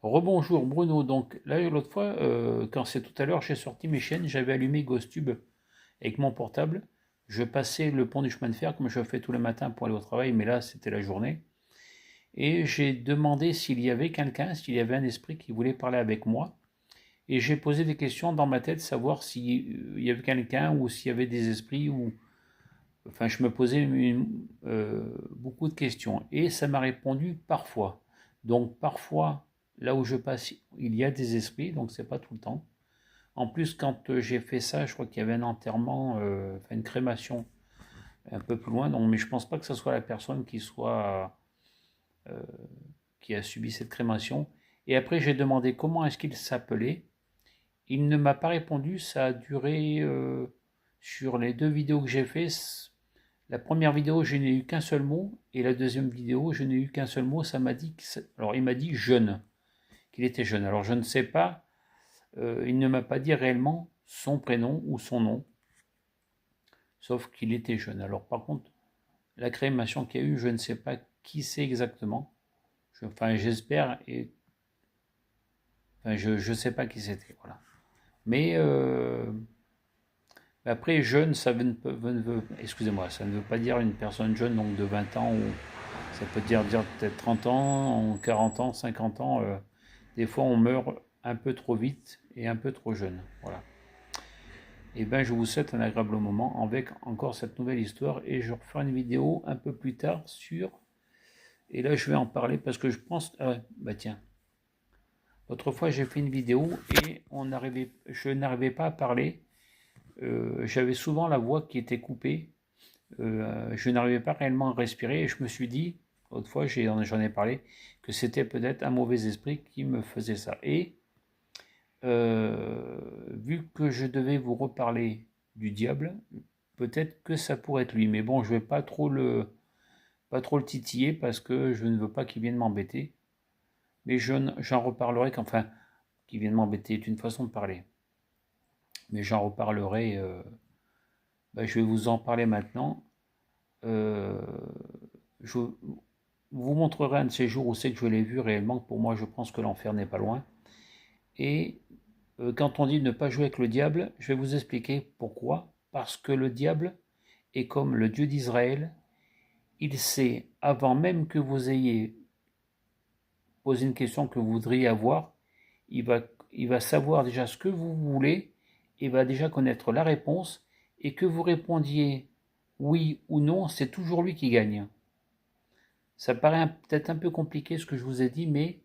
Rebonjour Bruno, donc là l'autre fois, quand c'est tout à l'heure, j'ai sorti mes chaînes, j'avais allumé GhostTube avec mon portable, je passais le pont du chemin de fer comme je fais tous les matins pour aller au travail, mais là c'était la journée, et j'ai demandé s'il y avait quelqu'un, s'il y avait un esprit qui voulait parler avec moi, et j'ai posé des questions dans ma tête, savoir s'il y avait quelqu'un ou s'il y avait des esprits, ou enfin je me posais beaucoup de questions, et ça m'a répondu parfois. Donc parfois, là où je passe, il y a des esprits, donc c'est pas tout le temps. En plus, quand j'ai fait ça, je crois qu'il y avait un enterrement, enfin une crémation un peu plus loin, donc, mais je pense pas que ce soit la personne qui a subi cette crémation. Et après, j'ai demandé comment est-ce qu'il s'appelait. Il ne m'a pas répondu, ça a duré sur les deux vidéos que j'ai fait. La première vidéo, je n'ai eu qu'un seul mot, et la deuxième vidéo, je n'ai eu qu'un seul mot. Ça m'a dit, alors il m'a dit jeune, qu'il était jeune. Alors je ne sais pas, il ne m'a pas dit réellement son prénom ou son nom, sauf qu'il était jeune. Alors par contre, la crémation qu'il y a eu, je ne sais pas qui c'est exactement. Enfin, j'espère, et enfin, je ne sais pas qui c'était, voilà. Mais après, jeune, ça excusez-moi, ça ne veut pas dire une personne jeune, donc de 20 ans, ou ça peut dire peut-être 30 ans, 40 ans, 50 ans. Des fois, on meurt un peu trop vite et un peu trop jeune. Voilà. Et bien, je vous souhaite un agréable moment avec encore cette nouvelle histoire, et je referai une vidéo un peu plus tard sur. Et là, je vais en parler parce que je pense. Ah, bah tiens. Autrefois, j'ai fait une vidéo et je n'arrivais pas à parler. J'avais souvent la voix qui était coupée. Je n'arrivais pas réellement à respirer, et je me suis dit, autrefois j'en ai parlé, que c'était peut-être un mauvais esprit qui me faisait ça. Et vu que je devais vous reparler du diable, peut-être que ça pourrait être lui. Mais bon, je vais pas trop le titiller parce que je ne veux pas qu'il vienne m'embêter. Mais j'en reparlerai enfin, qu'il vienne m'embêter est une façon de parler. Mais j'en reparlerai. Je vais vous en parler maintenant. Euh, je vous montrerai un de ces jours où c'est que je l'ai vu réellement. Pour moi, je pense que l'enfer n'est pas loin. Et quand on dit ne pas jouer avec le diable, je vais vous expliquer pourquoi. Parce que le diable est comme le Dieu d'Israël. Il sait, avant même que vous ayez posé une question que vous voudriez avoir, il va, il va savoir déjà ce que vous voulez, il va déjà connaître la réponse, et que vous répondiez oui ou non, c'est toujours lui qui gagne. Ça paraît peut-être un peu compliqué ce que je vous ai dit, mais